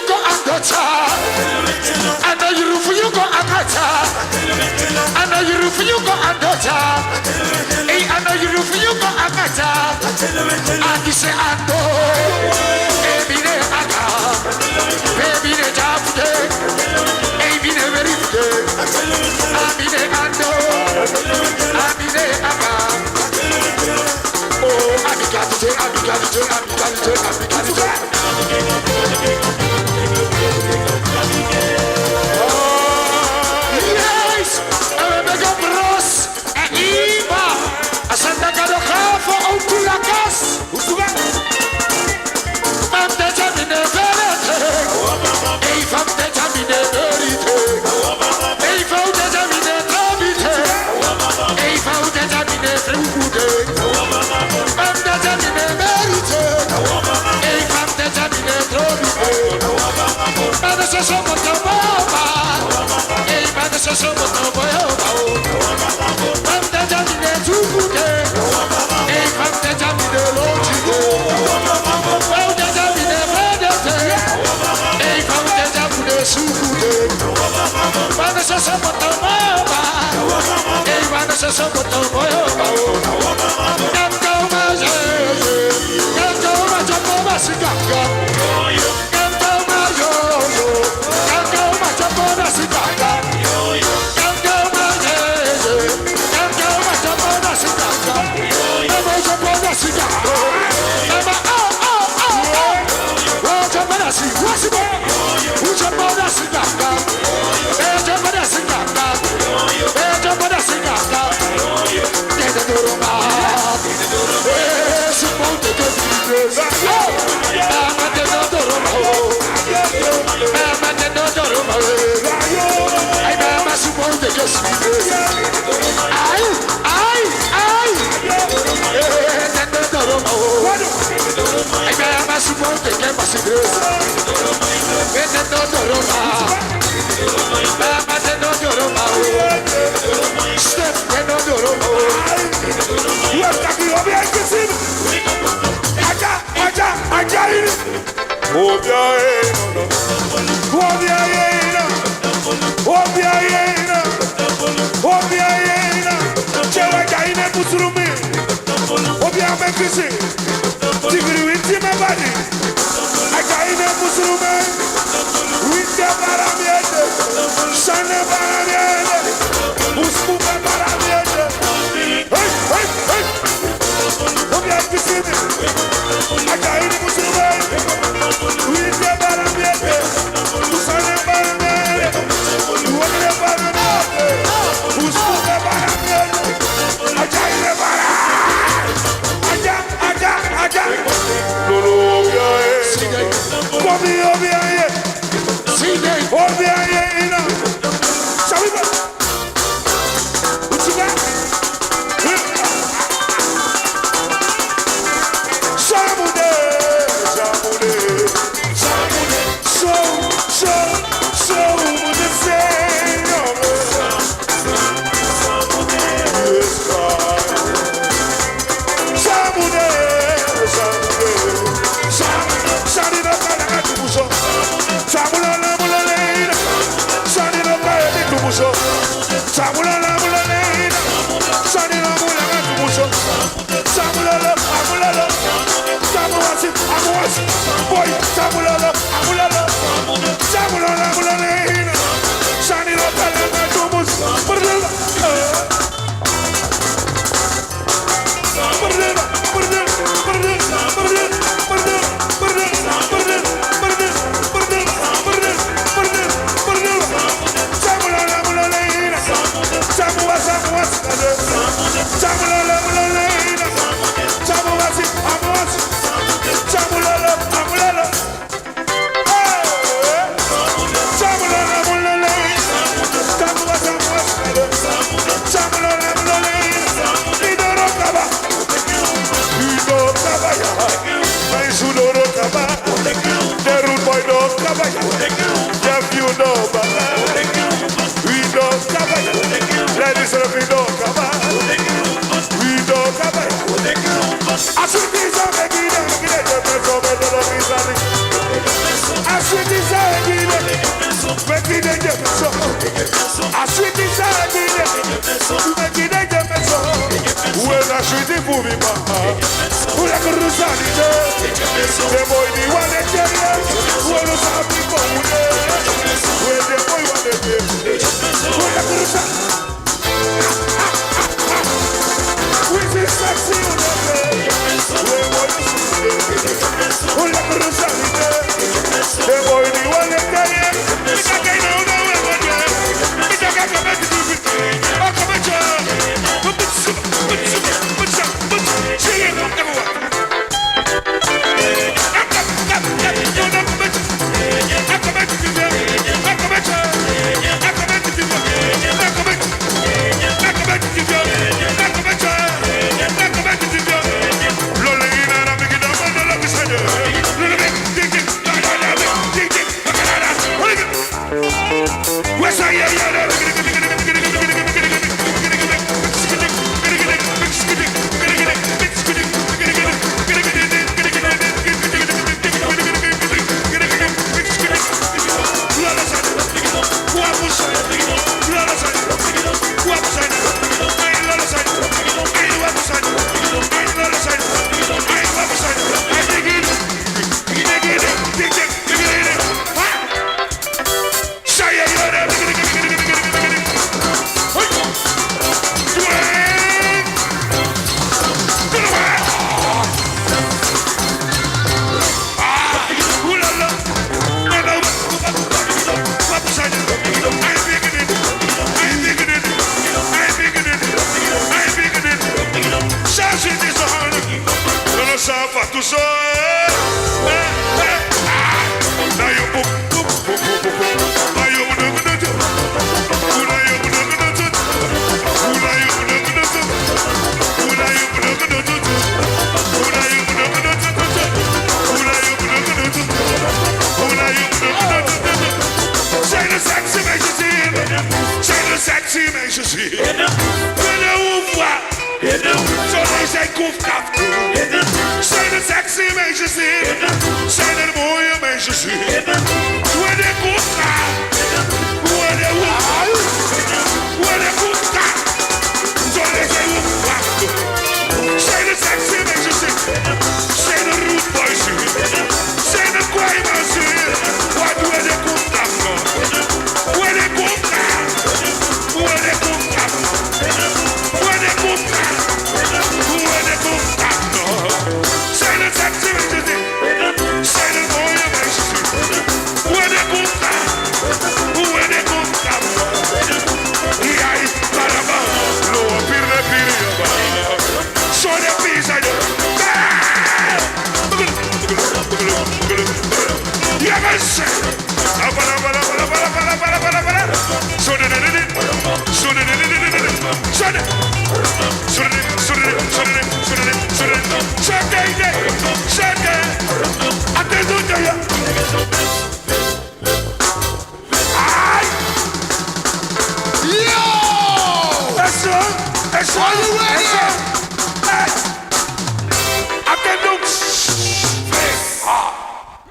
go Andocha. I know you roof you go Akata. I know you roof you go Andocha. Hey, I know you roof you go Akata. And you say Ando. Baby ne Aka. Baby ne Jafte. Baby ne Verifte. Baby ne Ando. Baby ne Aka. Oh, Abigate. Yes, Rebecca Bros, Eva, St.Doksaproductions for Outulakas. Femme de Jamine Verite, et femme de Jamine Verite, et femme de Jamine Trabite, et femme de Jamine Frugude, femme de Jamine Verite, et femme de Jamine Trabite, femme de Jamine Baba, et femme de Jamine Boyaba, femme de Jamine Trugude, et femme de Jamine Logide, femme de Jamine Vedete, et femme de Jamine Sugude, femme de Jamine Baba, et femme de Jamine Boyaba,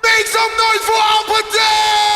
Make some noise for Aptijt!